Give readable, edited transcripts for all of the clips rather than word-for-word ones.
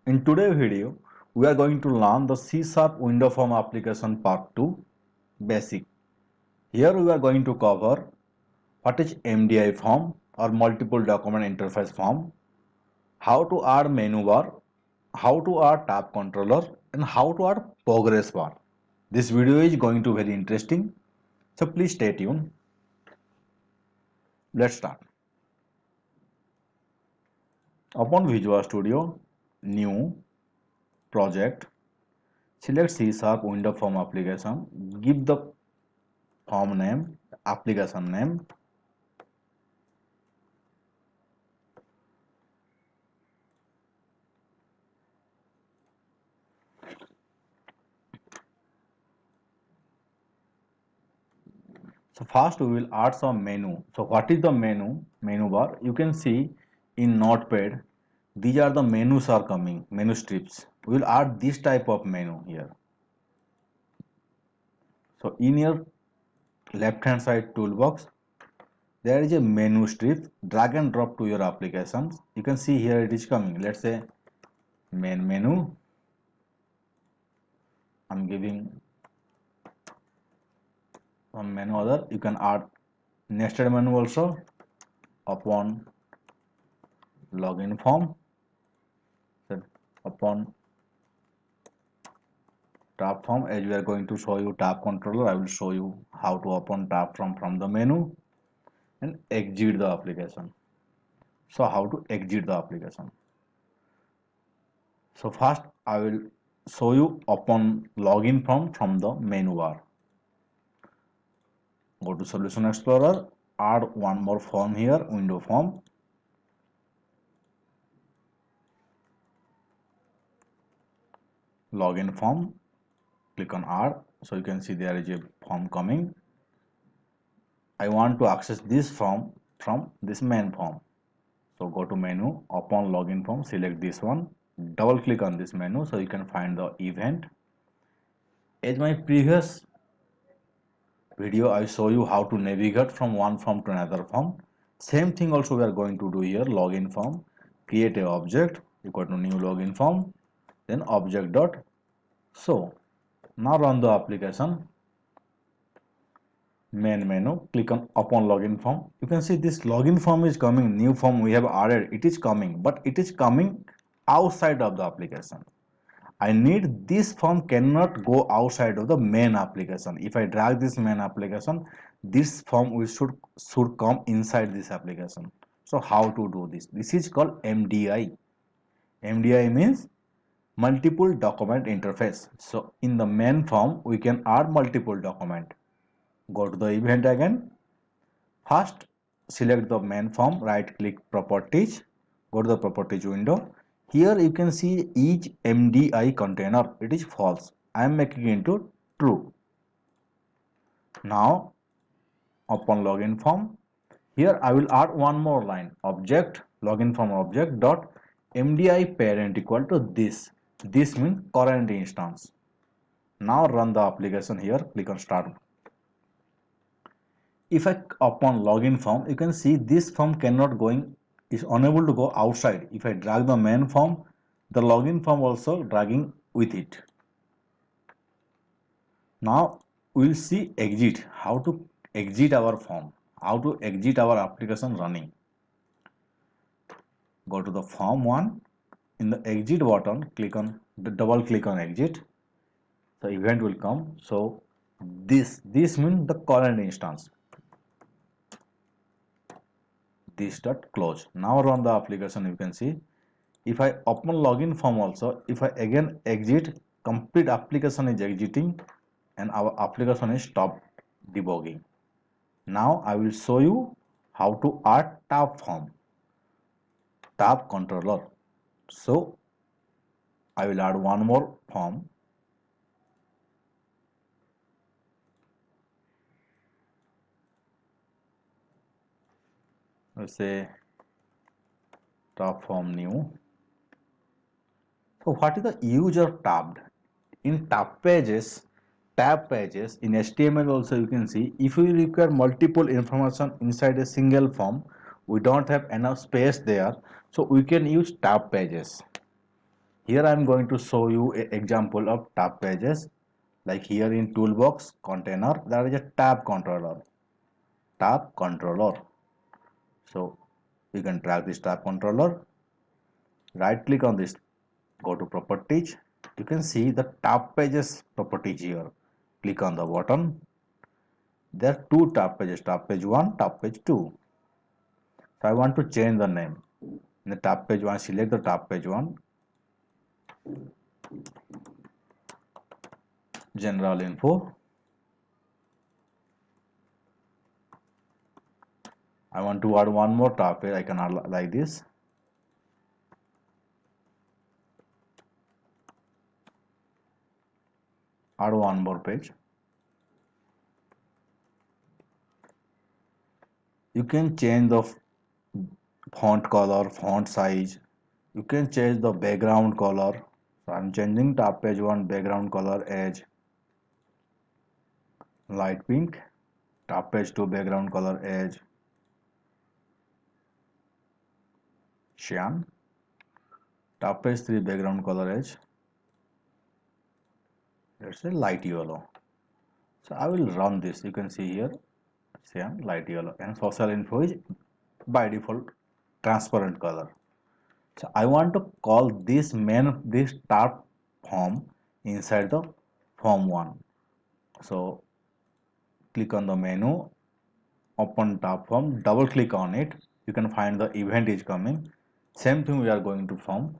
In today's video, we are going to learn the C# window form application part 2 basic. Here we are going to cover what is MDI form or multiple document interface form, how to add menu bar, how to add tab controller and how to add progress bar. This video is going to be very interesting, so please stay tuned. Let's start. Open Visual Studio, new, project, select C# window form application, give the form name, application name. So first we will add some menu. So what is the menu? Menu bar. You can see in Notepad, these are the menus are coming, menu strips. We will add this type of menu here. So in your left hand side toolbox, there is a menu strip. Drag and drop to your applications. You can see here it is coming. Let's say main menu. I'm giving some menu other. You can add nested menu also upon login form. Upon tab form, as we are going to show you tab controller, I will show you how to open tab from the menu and exit the application. So how to exit the application? So first I will show you open login form from the menu bar. Go to Solution Explorer, add one more form here, window form. Login form, click on add. So you can see there is a form coming. I want to access this form from this main form. So go to menu, open login form, select this one, double click on this menu so you can find the event. As my previous video, I show you how to navigate from one form to another form. Same thing also we are going to do here. Login form, create a object, equal to new login form, then object dot show. Now run the application. Main menu, click on upon login form. You can see this login form is coming, new form we have added, it is coming, but it is coming outside of the application. I need this form cannot go outside of the main application. If I drag this main application, this form will should come inside this application. So how to do this? This is called MDI. MDI means multiple document interface. So in the main form we can add multiple document. Go to the event again. First select the main form, right click properties, go to the properties window. Here you can see each MDI container, it is false. I am making it into true. Now open login form. Here I will add one more line, object login form object dot MDI parent equal to this. This means current instance. Now run the application here, click on start. If I open login form, you can see this form cannot going, is unable to go outside. If I drag the main form, the login form also dragging with it. Now we will see exit, how to exit our form, how to exit our application running. Go to the form one, in the exit button, click on the double click on exit. The event will come. So this means the current instance. This dot close. Now run the application. You can see if I open login form also, if I again exit, complete application is exiting and our application is stopped debugging. Now I will show you how to add tab form, tab controller. So I will add one more form. Let's say tab form new. So what is the use of tabbed? In tab pages in HTML also you can see if we require multiple information inside a single form, we don't have enough space there, so we can use tab pages. Here I am going to show you an example of tab pages. Like here in toolbox container, there is a tab controller. Tab controller. So you can drag this tab controller. Right click on this. Go to properties. You can see the tab pages properties here. Click on the button. There are two tab pages. Tab page 1, tab page 2. So I want to change the name. In the tab page 1, select the tab page 1. General info. I want to add one more tab page. I can add like this. Add one more page. You can change the font color, font size. You can change the background color. So I'm changing tab page 1 background color as light pink. Tab page 2 background color as cyan. Tab page 3 background color as, let's say, light yellow. So I will run this. You can see here cyan, light yellow, and social info is by default transparent color. So I want to call this tab form inside the form 1. So click on the menu, open tab form, double click on it. You can find the event is coming. Same thing we are going to form.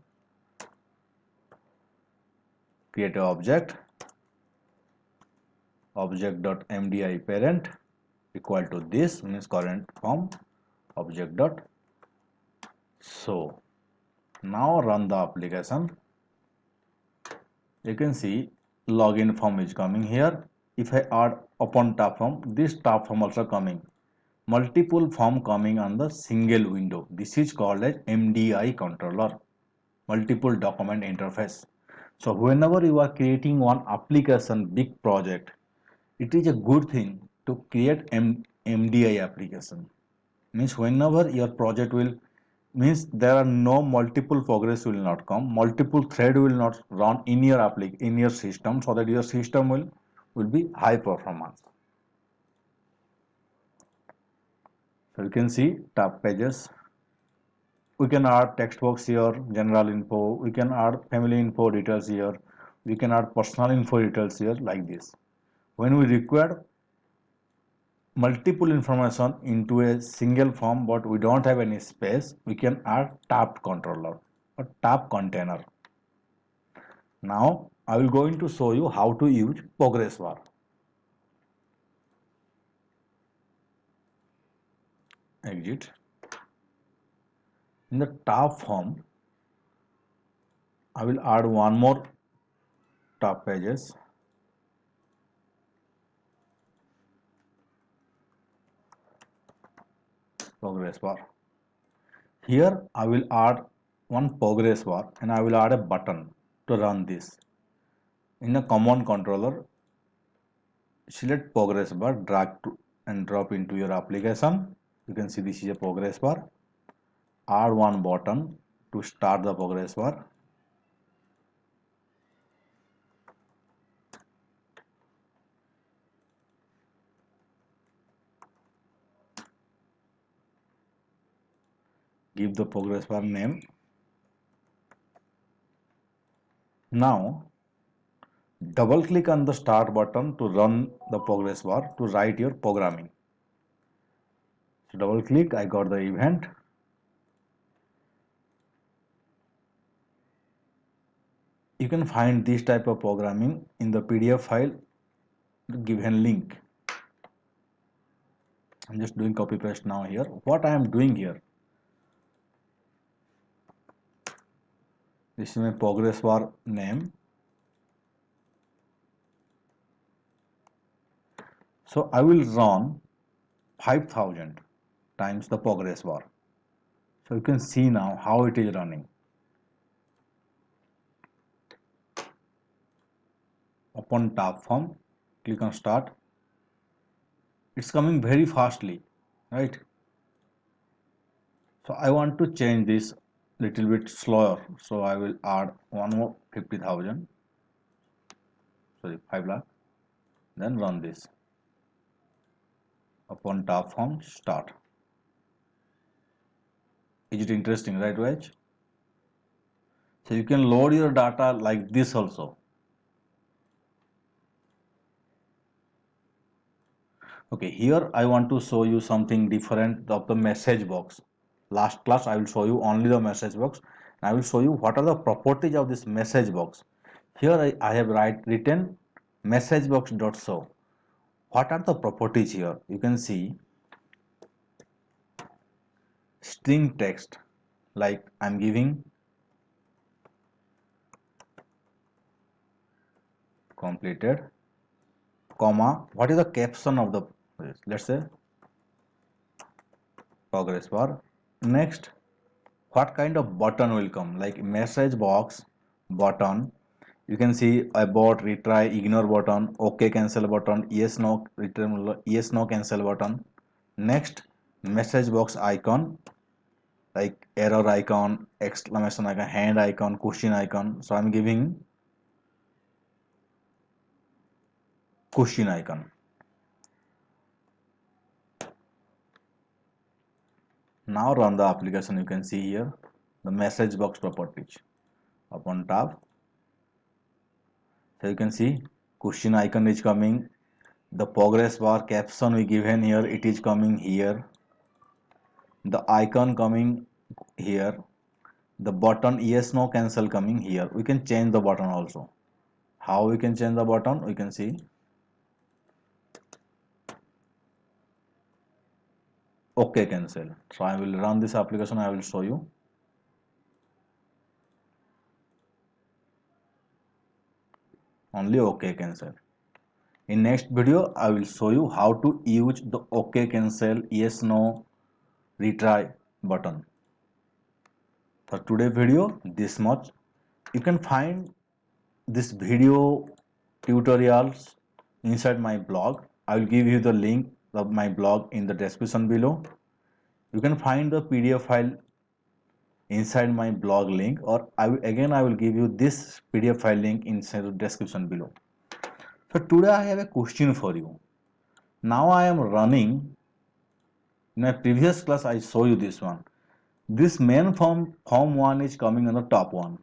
Create a object.mdi parent equal to this means current form object dot show. Now run the application. You can see login form is coming here. If I add open tab form, this tab form also coming. Multiple form coming on the single window. This is called as MDI controller, multiple document interface. So whenever you are creating one application, big project, it is a good thing to create MDI application. Means whenever your project will, means there are no multiple progress will not come, multiple thread will not run in your in your system, so that your system will be high performance. So you can see tab pages. We can add text box here, general info. We can add family info details here. We can add personal info details here like this. When we require multiple information into a single form but we don't have any space, we can add tab controller or tab container. Now I will going to show you how to use progress bar. Exit. In the tab form, I will add one more tab pages. Progress bar. Here I will add one progress bar and I will add a button to run this. In a command controller, select progress bar, drag to and drop into your application. You can see this is a progress bar. Add one button to start the progress bar. Give the progress bar name. Now double click on the start button to run the progress bar to write your programming. So double click, I got the event. You can find this type of programming in the PDF file given link. I'm just doing copy paste now here. What I am doing here, this is my progress bar name. So I will run 5000 times the progress bar. So you can see now how it is running. Open tab form, click on start. It's coming very fastly, right? So I want to change this little bit slower, so I will add one more 50,000, sorry 5 lakh, then run this. Upon top form, start. Is it interesting, right Raj? So you can load your data like this also. Okay, here I want to show you something different of the message box. Last class I will show you only the message box. I will show you what are the properties of this message box. Here I have written message box dot show. What are the properties here? You can see string text, like I'm giving completed, comma, what is the caption of the, let's say progress bar. Next, what kind of button will come, like message box button. You can see about, retry, ignore button, okay cancel button, yes no return, yes no cancel button. Next, message box icon, like error icon, exclamation icon, hand icon, question icon. So I'm giving question icon. Now run the application. You can see here the message box properties. Upon tab, so you can see question icon is coming, the progress bar caption we given here, it is coming here, the icon coming here, the button yes no cancel coming here. We can change the button also. How we can change the button? We can see okay cancel. So I will run this application, I will show you. Only okay cancel. In next video I will show you how to use the okay cancel, yes no, retry button. For today video this much. You can find this video tutorials inside my blog. I will give you the link of my blog in the description below. You can find the PDF file inside my blog link, or I will give you this PDF file link inside the description below. So today I have a question for you. Now I am running, in my previous class I show you this one. This main form 1 is coming on the top one.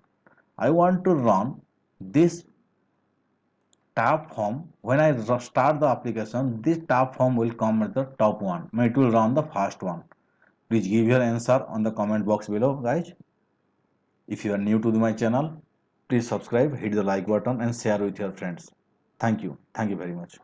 I want to run this tab form. When I start the application, this tab form will come at the top one. It will run the first one. Please give your answer on the comment box below, guys. If you are new to my channel, please subscribe, hit the like button and share with your friends. Thank you. Thank you very much.